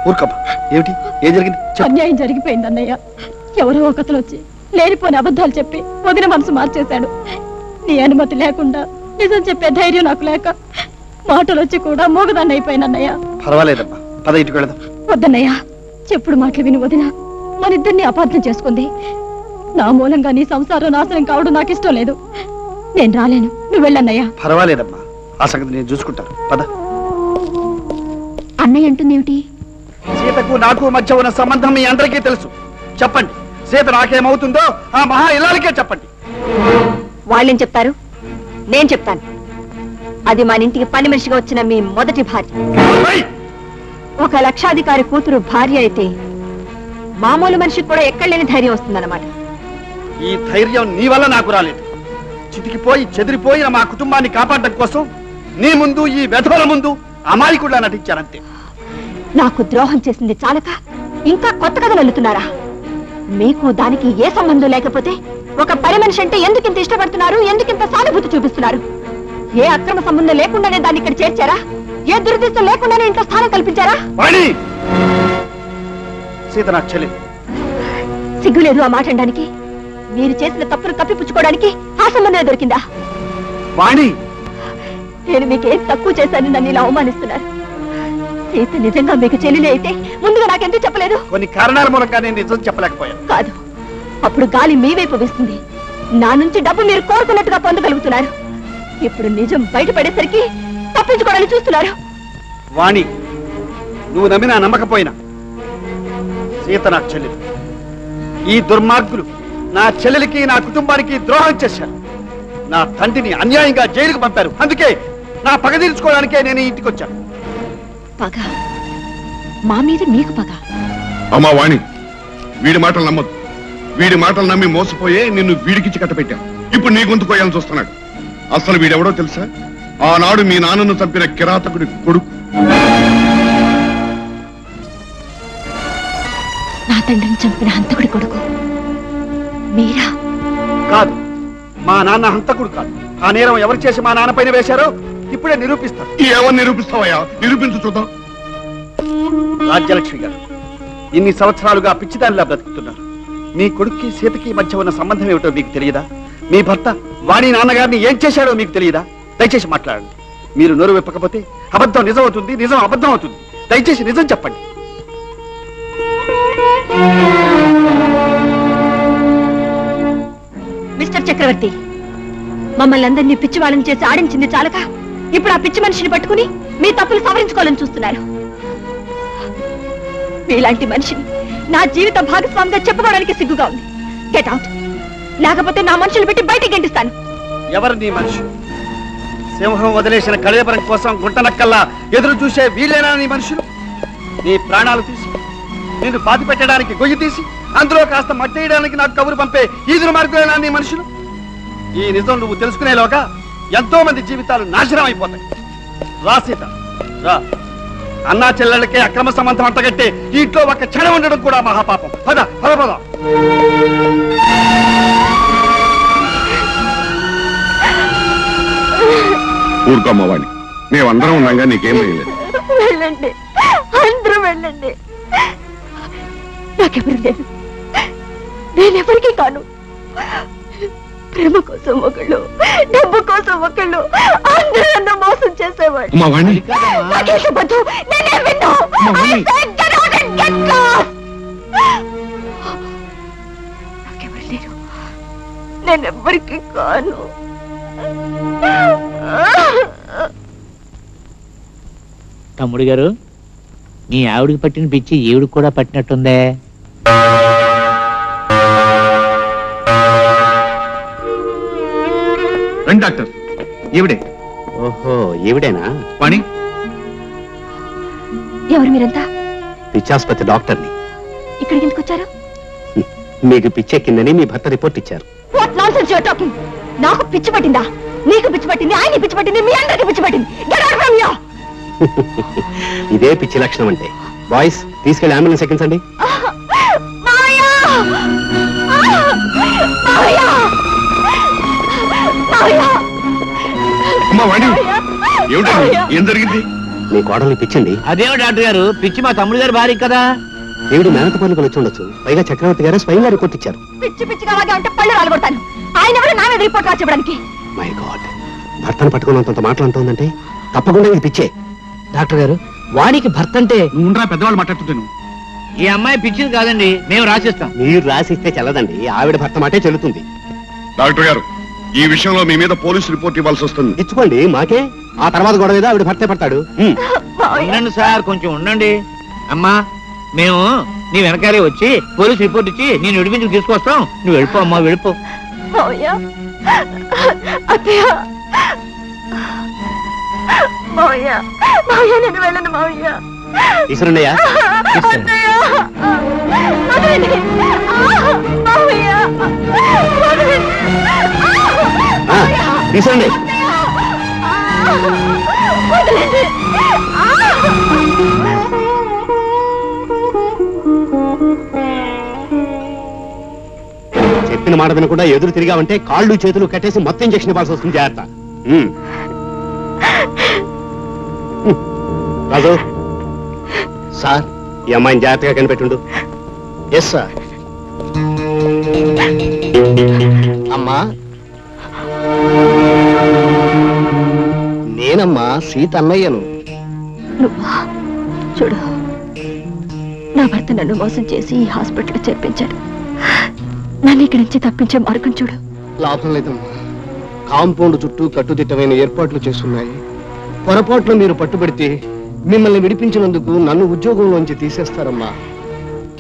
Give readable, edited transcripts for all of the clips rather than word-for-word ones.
ఊరుకోమ్మా. ఏమిటి? ఏం జరిగింది? అన్యాయం జరిగిపోయింది అన్నయ్య. ఎవరో ఒకతలు వచ్చి లేనిపోని అబద్ధాలు చెప్పి వదిన మనసు మార్చేశాడు. నీ అనుమతి లేకుండా నిజం చెప్పే ధైర్యం నాకు లేక మాటలు వచ్చి కూడా మూగదాన్ని అయిపోయినన్నయ్య. పర్వాలేదమ్మా, పద ఇంటికి వెళదాం. వద్దన్నయ్య, చెప్పుడు మాటలు విని వదిన మన ఇద్దరిని అపార్థం చేసుకుంది. నా మూలంగా నీ సంసారం నాశనం కావడం నాకు ఇష్టం లేదు. నేను రాలేను, నువ్వు వెళ్ళన్నయ్యా. పర్వాలేదమ్మా, ఆ సంగతి నేను చూసుకుంటాను. పద. అన్నయ్య అంటుందేమిటి? సీతకు నాకు మధ్య ఉన్న సంబంధం మీ అందరికీ తెలుసు. చెప్పండి, సీత నాకేమవుతుందో ఆ మహా ఇల్లాలకే చెప్పండి. వాళ్ళేం చెప్తారు? నేను చెప్తాను. అది మన ఇంటికి పని మనిషిగా వచ్చిన మీ మొదటి భార్య. ఒక లక్షాధికారి కూతురు భార్య అయితే మామూలు మనిషికి కూడా ఎక్కడలేని ధైర్యం వస్తుందన్నమాట. ఈ ధైర్యం నీ వల్ల నాకు రాలేదు. చితికిపోయి చెదిరిపోయిన మా కుటుంబాన్ని కాపాడడం కోసం నీ ముందు, ఈ వెధవల ముందు అమాయకుడిలా నటించానంతే. నాకు ద్రోహం చేసింది చాలక ఇంకా కొత్త కథలు అల్లుతున్నారా? మీకు దానికి ఏ సంబంధం లేకపోతే ఒక పని మనిషి అంటే ఎందుకింత ఇష్టపడుతున్నారు? ఎందుకింత సానుభూతి చూపిస్తున్నారు? ఏ అక్రమ సంబంధం లేకుండానే దాన్ని ఇక్కడ చేర్చారా? ఏ దురదృష్టం లేకుండానే ఇంట్లో స్థానం కల్పించారా? సీత నాకు చెల్లింది. సిగ్గులేదు ఆ మాట అనడానికి? మీరు చేసిన తప్పును కప్పిపుచ్చుకోవడానికి ఆ సంబంధమే దొరికిందా? వాణి, నేను మీకేం తక్కువ చేశాను నన్ను ఇలా అవమానిస్తున్నారు. సీత నిజంగా మీకు చెల్లెలే అయితే ముందుగా నాకెందుకు చెప్పలేదు? కొన్ని కారణాల మూలంగా నేను నిజం చెప్పలేకపోయాను. కాదు, అప్పుడు గాలి మీ వైపు వేస్తుంది. నా నుంచి డబ్బు మీరు కోరుకున్నట్టుగా పొందగలుగుతున్నారు. ఇప్పుడు నిజం బయటపడేసరికి తప్పించుకోవాలని చూస్తున్నారు. వాణి, నువ్వు నమ్మినా నమ్మకపోయినా సీత నాకు చెల్లెలు. ఈ దుర్మార్గులు నా చెల్లెలికి, నా కుటుంబానికి ద్రోహం చేశారు. నా తండ్రిని అన్యాయంగా జైలుకు పంపారు. అందుకే నా పగ తీర్చుకోవడానికే నేను ఇంటికి వచ్చాను. పగ? మా మీద మీకు పగ? అమ్మా వాణి, వీడి మాటలు నమ్మద్దు. వీడి మాటలు నమ్మి మోసపోయే నిన్ను వీడికిచ్చి కట్టపెట్టాం. ఇప్పుడు నీ గొంతు కోయాలని చూస్తున్నాడు. అసలు వీడెవడో తెలుసా? ఆనాడు మీ నాన్నను చంపిన కిరాతకుడి కొడుకు. నా తండ్రిని చంపిన హంతకుడి కొడుకు మీరా? కాదు, మా నాన్న హంతకుడు కాదు. ఆ నేరం ఎవరు చేసి మా నాన్న పైన వేశారో ఇప్పుడే నిరూపిస్తాను. ఏమని నిరూపిస్తావయ్యా? నిరూపించు చూద్దాం. రాజ్యలక్ష్మి గారు ఇన్ని సంవత్సరాలుగా పిచ్చిదానిలా బ్రతుకుతున్నారు. మీ కొడుక్కి సీతకి మధ్య ఉన్న సంబంధం ఏమిటో మీకు తెలియదా? మీ భర్త వాణి నాన్నగారిని ఏం చేశాడో మీకు తెలియదా? దయచేసి మాట్లాడండి. మీరు నోరు విప్పకపోతే అబద్ధం నిజం అవుతుంది, నిజం అబద్ధం అవుతుంది. దయచేసి నిజం చెప్పండి. మిస్టర్ చక్రవర్తి, మమ్మల్ని అందరినీ పిచ్చి వాళ్ళని చేసి ఆడించింది చాలక ఇప్పుడు ఆ పిచ్చి మనిషిని పట్టుకుని మీ తప్పులు సవరించుకోవాలని చూస్తున్నారు. మీలాంటి మనిషిని నా జీవిత భాగస్వామిగా చెప్పుకోవడానికి సిగ్గుగా ఉంది. గెట్ అవుట్, లేకపోతే నా మనుషులు పెట్టి బయటికి గెంటిస్తాను. ఎవరు నీ మనిషి? సింహం వదిలేసిన కళేబరం కోసం గుంటనక్కల్లా ఎదురు చూసే వీళ్ళేనా నీ మనుషులు? నీ ప్రాణాలు తీసి నిన్ను పాతి పెట్టడానికి గొయ్యి తీసి అందులో కాస్త మట్టేయడానికి నాకు కబురు పంపే ఈ దుర్మార్గులేనా నీ మనుషులు? ఈ నిజం నువ్వు తెలుసుకునేలోగా ఎంతో మంది జీవితాలు నాశనం అయిపోతాయి. రా సీత, రా. అన్నా చెల్లెళ్ళకే అక్రమ సంబంధం అంటగట్టే ఇంట్లో ఒక క్షణం ఉండడం కూడా మహాపాపం. పద పద పద. ఊరుకోమ్మవాణి, మేమందరం ఉన్నాగా నీకేం లేదు. వెళ్ళండి, అందరూ వెళ్ళండి. నాకెవరు లేదు, నేనెవరికి కాను. ప్రేమ కోసం ఒకళ్ళు, డబ్బు కోసం ఒకళ్ళు, అందరూ నన్ను మోసం చేసేవాడు. నాకెవరు లేరు, నేనెవ్వరికి కాను. తమ్ముడు గారు, మీ ఆవిడికి పట్టిన పిచ్చి ఈవిడికి కూడా పట్టినట్టుందే. రండి డాక్టర్, ఈవిడే. ఓహో, ఈవిడేనా? వాణి, ఎవరు మీరంతా? పిచ్చాసుపత్రి డాక్టర్ని. ఇక్కడికి ఎందుకు వచ్చారు? మీకు పిచ్చెక్కిందని మీ భర్త రిపోర్ట్ ఇచ్చారు. What nonsense you are talking? నాకు పిచ్చి పట్టిందా? నీకు పిచ్చి పట్టింది, ఆయన పిచ్చి పట్టింది, మీ అందరికి పిచ్చి పట్టింది. Get out from here. ఇదే పిచ్చి లక్షణం అంటే. బాయ్స్, తీసుకెళ్లి అంబులెన్స్ ఎక్కించండి. మావయ్య! మావయ్య! మావయ్య! అమ్మా వాణి, ఏమిటండి? ఏం జరిగింది? మీ కోడలు పిచ్చండి. అదేమో డాక్టర్ గారు, పిచ్చి మా తమ్ముడు గారు భార్య కదా. దేవుడి మేనత పనులు వచ్చి ఉండొచ్చు. పైగా చక్రవర్తి గారు స్వయంగా రిపోర్ట్ ఇచ్చారు. పిచ్చి పిచ్చిగా అలాగే ఉంటే పళ్ళు రాలగొడతాను. ఆయన ఎవరు నా మీద రిపోర్ట్ రాసివ్వడానికి? మై గాడ్, భర్తను పట్టుకున్నంత మాటలు అంటుందంటే తప్పకుండా ఇది పిచ్చే. డాక్టర్ గారు, వాడికి భర్త అంటే నువ్వు ఉండరా, పెద్దవాళ్ళు మాట్లాడుతుంటాను. ఈ అమ్మాయి పిచ్చిది కాదండి, మేము రాసిస్తాం. మీరు రాసిస్తే చెల్లదండి, ఆవిడ భర్త మాటే చెల్లుతుంది. డాక్టర్ గారు, ఈ విషయంలో మీ మీద పోలీసు రిపోర్ట్ ఇవ్వాల్సి వస్తుంది. ఇచ్చుకోండి, మాకే. ఆ తర్వాత గొడవ ఏదో ఆవిడ భర్తే పడతాడు. ఉండండి సార్, కొంచెం ఉండండి. అమ్మా, మేము నీ వెనకాలే వచ్చి పోలీస్ రిపోర్ట్ ఇచ్చి నేను విడిపించి తీసుకొస్తాం. నువ్వు వెళ్ళిపో అమ్మా, వెళ్ళిపో. మావయ్య, అత్తయ్య, మావయ్య, మావయ్య, నేను వెళ్ళను మావయ్య. తీసుకురండియా. అత్తయ్య, వదలండి. మావయ్య, వదలండి. తీసుకురండి. వదలండి. చెప్పిన మాట వినకుండా ఎదురు తిరిగావంటే కాళ్ళు చేతులు కట్టేసి మొత్తం ఇంజక్షన్ ఇవ్వాల్సి వస్తుంది. జాగ్రత్త. రాజు సార్, ఈ అమ్మాయిని జాగ్రత్తగా కనిపెట్టుండు. Yes sir. అమ్మా, నేనమ్మా సీత అన్నయ్యను. నువ్వా? చూడు, నా భర్త నన్ను మోసం చేసి ఈ హాస్పిటల్లో చేర్పించాడు. నన్ను ఇక్కడి నుంచి తప్పించే మార్గం చూడు. లాభం లేదమ్మా. కాంపౌండ్ చుట్టూ కట్టుదిట్టమైన ఏర్పాట్లు చేస్తున్నాయి. పొరపాట్లు మీరు పట్టుబడితే మిమ్మల్ని విడిపించినందుకు నన్ను ఉద్యోగంలోంచి తీసేస్తారమ్మా.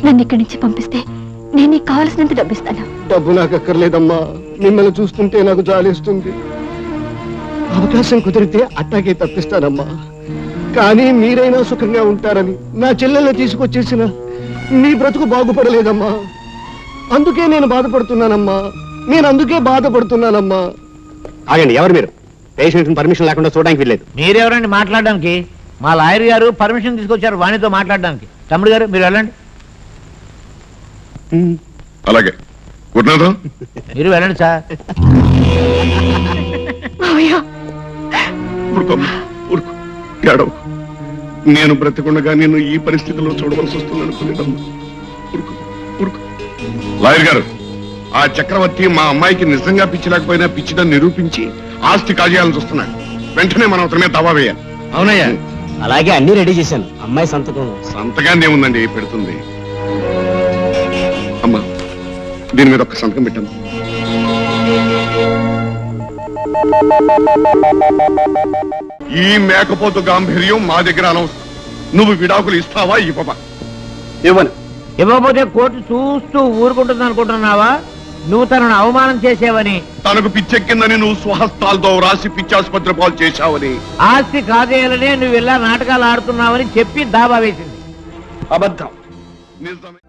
నన్ను ఇక్కడి నుంచి పంపిస్తే నేను నీకు కావలసినంత డబ్బిస్తాను. డబ్బు నాకు అక్కర్లేదమ్మా. మిమ్మల్ని చూస్తుంటే నాకు జాలేస్తుంది. అవకాశం కుదిరితే అట్టాగే తప్పిస్తానమ్మా. కానీ మీరైనా సుఖంగా ఉంటారని నా చెల్లెల్ని తీసుకొచ్చేసిన మీ బ్రతుకు బాగుపడలేదమ్మా. అందుకే నేను బాధపడుతున్నానమ్మా. నేను అందుకే బాధపడుతున్నానమ్మా. ఆగండి, ఎవరు మీరు? పేషెంట్ పర్మిషన్ లేకుండా చూడడానికి వెళ్ళలేదు. మీరెవరండి మాట్లాడడానికి? మా లాయర్ గారు పర్మిషన్ తీసుకొచ్చారు వాణితో మాట్లాడడానికి. తమ్ముడు గారు, మీరు వెళ్ళండి. అలాగే గురునాథం, మీరు వెళ్ళండి సార్. ఊరుకోమ్మా, ఊరుకో, ఏడవకు. నేను బ్రతికుండగా నేను ఈ పరిస్థితిలో చూడవలసి వస్తుంది అనుకునేదమ్మా. ఊరుకో, ఊరుకో. లాయర్ గారు, ఆ చక్రవర్తి మా అమ్మాయికి నిజంగా పిచ్చి లేకపోయినా పిచ్చిదని నిరూపించి ఆస్తి కాజేయాలని చూస్తున్నాడు. వెంటనే మనం అతని మీద దావా వేయాలి. అవునయ్యా, అలాగే అన్ని రెడీ చేశాను. అమ్మాయి సంతకం. సంతకాన్ని ఏముందండి, పెడుతుంది. అమ్మా, దీని మీద ఒక సంతకం పెట్టాము. ఈ మేకపోతు గాంభీర్యం మా దగ్గర అనవసరం. నువ్వు విడాకులు ఇస్తావా ఇవ్వవా? ఇవ్వను. ఇవ్వకపోతే కోర్టు చూస్తూ ఊరుకుంటుంది అనుకుంటున్నావా? నువ్వు తనను అవమానం చేసేవని, తనకు పిచ్చెక్కిందని నువ్వు స్వహస్తాలతో రాసి పిచ్చాసుపత్రి పాలు చేశావని, ఆస్తి కాజేయాలనే నువ్వు ఇలా నాటకాలు ఆడుతున్నావని చెప్పి దాబా వేసింది. అబద్ధం. నిజమే.